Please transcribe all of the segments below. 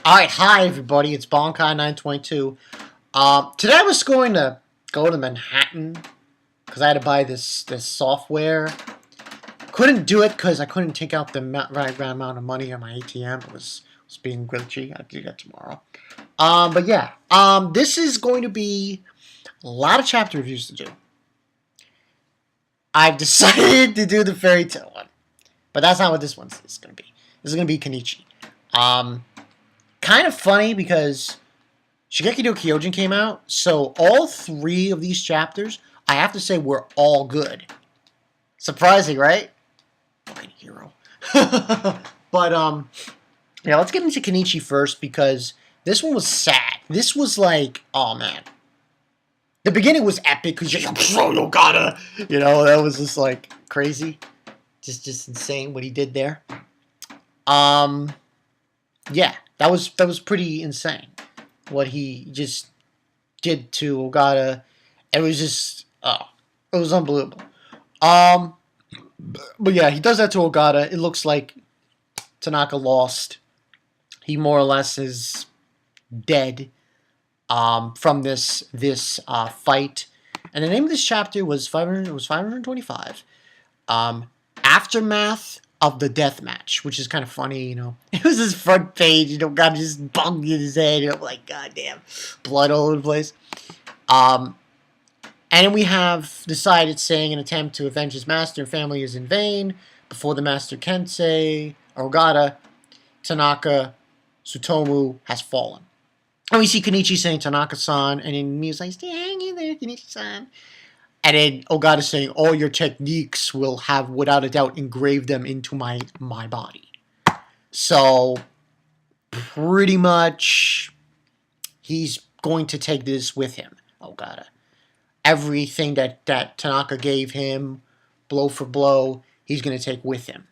Alright, hi everybody, it's Bonkai922. Today I was going to go to Manhattan because I had to buy this software. Couldn't do it because I couldn't take out the right amount of money on my ATM. It was being glitchy. I'll do that tomorrow. But yeah, this is going to be a lot of chapter reviews to do. I've decided to do the fairy tale one, but that's not what this one is going to be. This is going to be Kenichi. Kind of funny because Shingeki no Kyojin came out, so all three of these chapters, I have to say, were all good. Surprising, right? Fucking hero. But, yeah, let's get into Kenichi first because this one was sad. This was like, oh man. The beginning was epic because you're like, you gotta, that was just like crazy. Just insane what he did there. Yeah, that was pretty insane. What he just did to Ogata. It was just, it was unbelievable. But yeah, he does that to Ogata. It looks like Tanaka lost. He more or less is dead from this fight. And the name of this chapter was 525. Aftermath of the Deathmatch, which is kind of funny, It was his front page, God just bumped in his head, I'm like, goddamn, blood all over the place. And then we have decided saying an attempt to avenge his master and family is in vain. Before the master Kensei, Ogata, Tanaka, Tsutomu has fallen. And we see Kenichi saying Tanaka-san, and then Miu's stay hanging there, Kenichi-san. And then Ogata saying, all your techniques will have, without a doubt, engraved them into my body. So, pretty much, he's going to take this with him, Ogata. Everything that Tanaka gave him, blow for blow, he's going to take with him.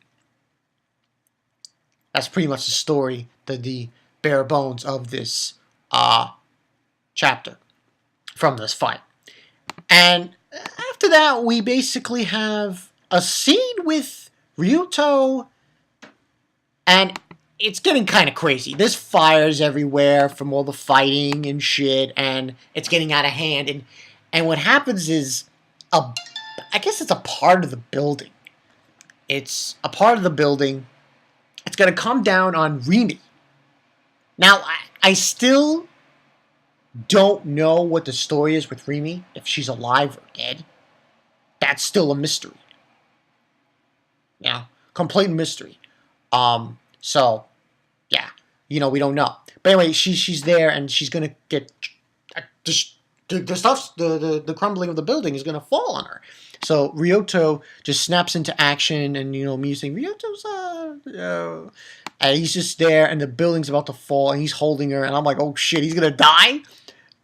That's pretty much the story, the bare bones of this chapter from this fight. And after that, we basically have a scene with Ryuuto, and it's getting kind of crazy. There's fires everywhere from all the fighting and shit, and it's getting out of hand. And what happens is, I guess it's a part of the building. It's a part of the building. It's going to come down on Rimi. Now, I still don't know what the story is with Rimi, if she's alive or dead. That's still a mystery. Complete mystery. So, yeah, we don't know. But anyway, she's there, and she's gonna get the crumbling of the building is gonna fall on her. So Ryuuto just snaps into action, and Miu's saying, Ryuuto's and he's just there, and the building's about to fall, and he's holding her, and I'm like, oh shit, he's gonna die.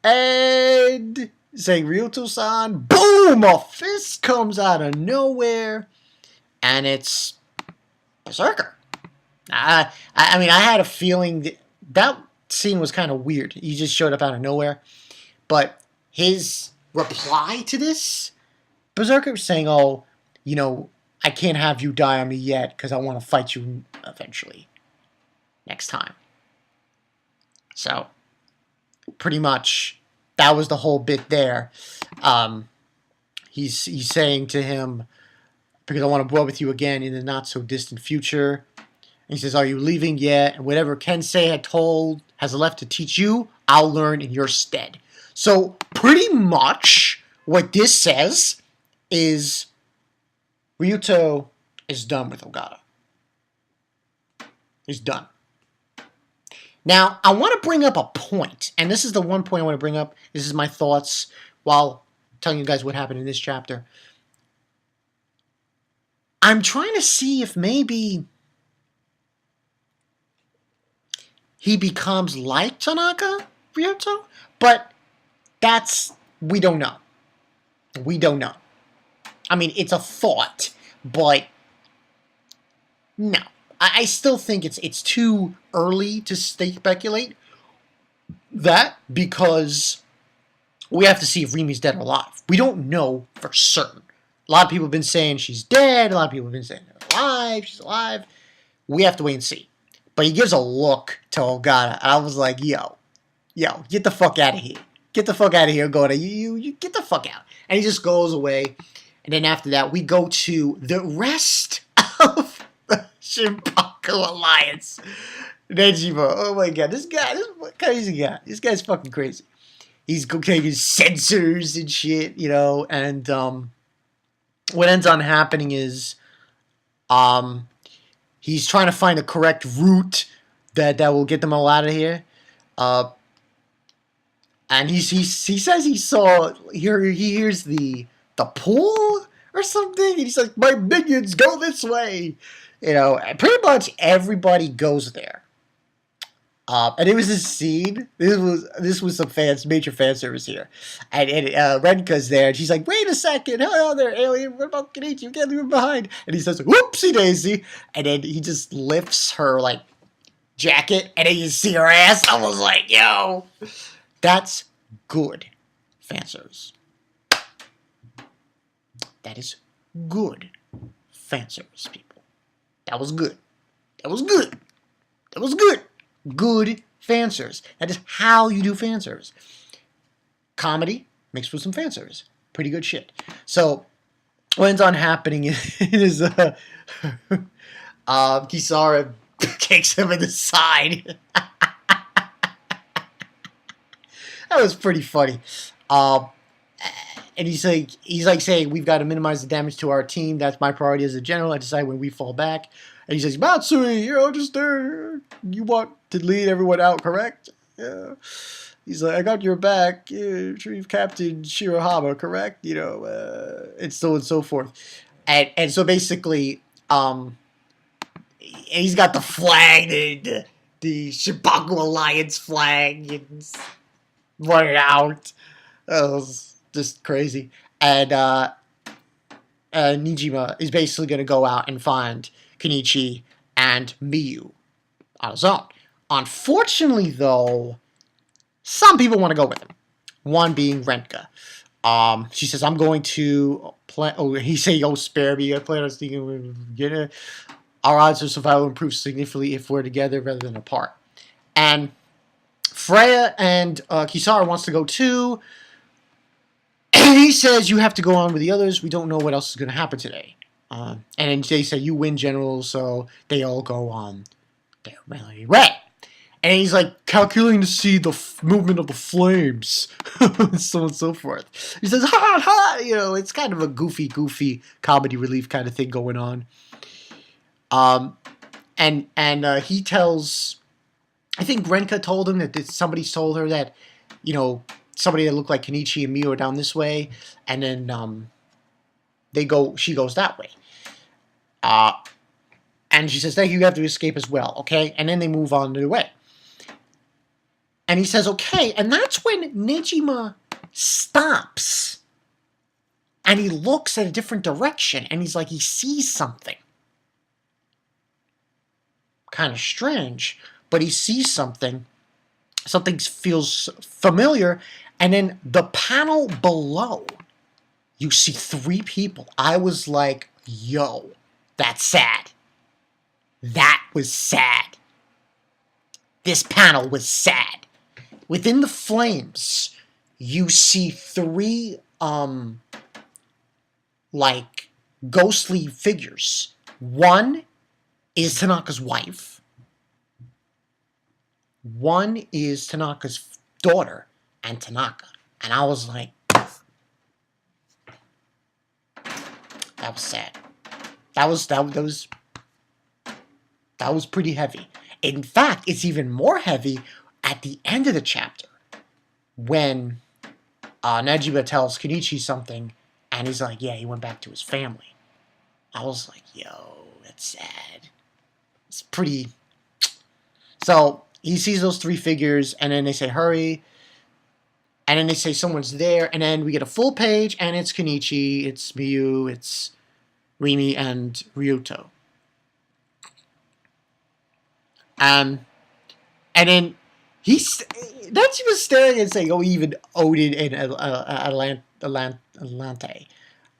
And saying Ryuuto-san, boom! A fist comes out of nowhere, and it's Berserker. I mean, I had a feeling that scene was kind of weird. He just showed up out of nowhere, but his reply to this, Berserker saying, "Oh, I can't have you die on me yet because I want to fight you eventually, next time." So, pretty much, that was the whole bit there. He's saying to him, because I want to war with you again in the not-so-distant future. And he says, are you leaving yet? And whatever Kensei has left to teach you, I'll learn in your stead. So, pretty much, what this says is Ryuuto is done with Ogata. He's done. Now, I want to bring up a point, and this is the one point I want to bring up. This is my thoughts while telling you guys what happened in this chapter. I'm trying to see if maybe he becomes like Tanaka, Ryuuto, but we don't know. We don't know. I mean, it's a thought, but no. I still think it's too early to speculate that because we have to see if Rimi's dead or alive. We don't know for certain. A lot of people have been saying she's dead. A lot of people have been saying she's alive. We have to wait and see. But he gives a look to Ogata. And I was like, yo, get the fuck out of here. Get the fuck out of here, Ogata. You get the fuck out. And he just goes away. And then after that, we go to the rest of the Shinpaku Alliance. Nejima, oh my god, this crazy guy. This guy's fucking crazy. He's taking sensors and shit, you know, and what ends on happening is he's trying to find the correct route that will get them all out of here. And he says he saw he hears the pool or something, and he's like, my minions go this way, you know. And pretty much everybody goes there. And it was this scene. This was some major fan service here, and Renka's there, and she's like, "Wait a second, hello there, alien. What about Kenichi? You can't leave him behind." And he says, "Whoopsie daisy," and then he just lifts her like jacket, and then you see her ass. I was like, "Yo, that's good fan service. That is good fan service, people. That was good. That was good. That was good." Good fan service. That is how you do fan service. Comedy mixed with some fan service. Pretty good shit. So what ends on happening is Kisara kicks him in the side. That was pretty funny. And he's like saying, we've got to minimize the damage to our team. That's my priority as a general. I decide when we fall back. And he says, Matsui, just there. You want to lead everyone out, correct? Yeah. He's like, I got your back. Yeah, Chief Captain Shirahama, correct? And so on and so forth. And so basically, he's got the flag, the Shibaku Alliance flag, and running out. That was just crazy. And Nijima is basically going to go out and find Kenichi and Miyu on his own. Unfortunately, though, some people want to go with him. One being Renka. She says, I'm going to play. Oh, he say, spare me. I plan on sneaking with our odds of survival improve significantly if we're together rather than apart. And Freya and Kisara wants to go too. And he says, you have to go on with the others. We don't know what else is going to happen today. And then they say, you win, General, so they all go on their merry way. And he's like calculating to see the movement of the flames, and so on and so forth. He says, ha, ha, it's kind of a goofy comedy relief kind of thing going on. And he tells, I think Renka told him that somebody told her that, somebody that looked like Kenichi and Miyu are down this way, and then she goes that way. And she says, thank you, you have to escape as well, okay? And then they move on their way. And he says, okay, and that's when Nejima stops. And he looks at a different direction, and he's like, he sees something. Kind of strange, but he sees something. Something feels familiar, and then the panel below, you see 3 people. I was like, yo, that's sad. That was sad. This panel was sad. Within the flames, you see 3, ghostly figures. One is Tanaka's wife. One is Tanaka's daughter and Tanaka. And I was like, that was sad. That was pretty heavy. In fact, it's even more heavy at the end of the chapter when Nejima tells Kenichi something, and he's like, yeah, he went back to his family. I was like, yo, that's sad. It's pretty... So, he sees those 3 figures, and then they say, hurry. And then they say someone's there, and then we get a full page, and it's Kenichi, it's Miyu, it's Rimi, and ryuuto. And then that's he was staring and saying, oh, even Odin and Atalante,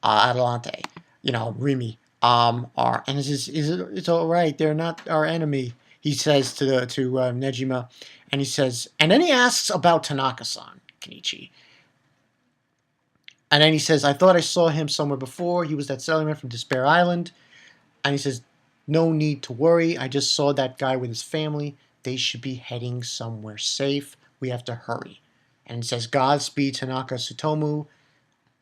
Rimi, are, and it's all right. They're not our enemy. he says to Nejima, and he says, and then he asks about Tanaka-san, Kenichi. And then he says, I thought I saw him somewhere before. He was that sailorman from Despair Island. And he says, no need to worry. I just saw that guy with his family. They should be heading somewhere safe. We have to hurry. And it says, Godspeed, Tanaka Tsutomu.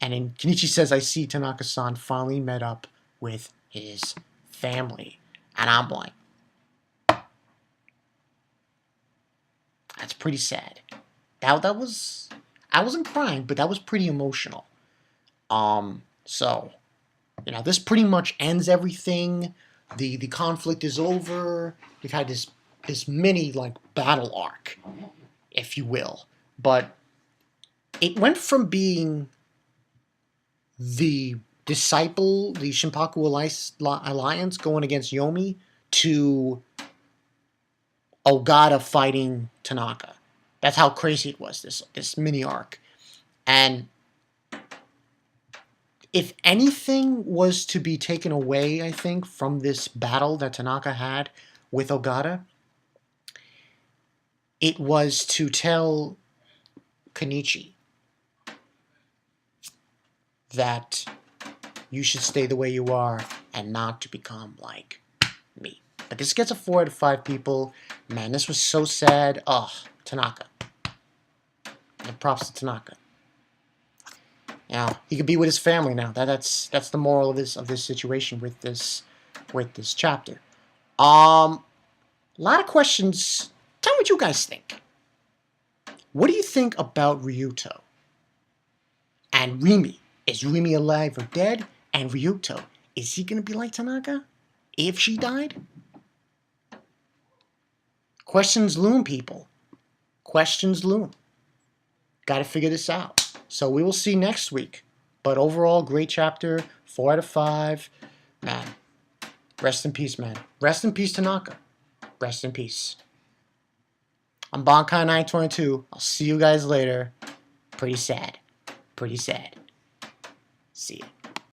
And then Kenichi says, I see Tanaka-san finally met up with his family. And I'm like, that's pretty sad. That was, I wasn't crying, but that was pretty emotional. So, you know, this pretty much ends everything. The conflict is over. We've had this mini like battle arc, if you will. But it went from being the disciple, the Shinpaku Alliance going against Yomi, to Ogata fighting Tanaka. That's how crazy it was, this mini arc. And if anything was to be taken away, I think, from this battle that Tanaka had with Ogata, it was to tell Kenichi that you should stay the way you are and not to become like me. But this gets a 4 out of 5 people. Man, this was so sad. Oh, Tanaka. And props to Tanaka. You know, he could be with his family now. That's the moral of this situation with this chapter. A lot of questions. Tell me what you guys think. What do you think about Ryuuto and Rimi? Is Rimi alive or dead? And Ryuuto, is he gonna be like Tanaka if she died? Questions loom, people. Questions loom. Got to figure this out. So we will see next week. But overall, great chapter. 4 out of 5. Man, rest in peace, man. Rest in peace, Tanaka. Rest in peace. I'm Bankai922. I'll see you guys later. Pretty sad. Pretty sad. See ya.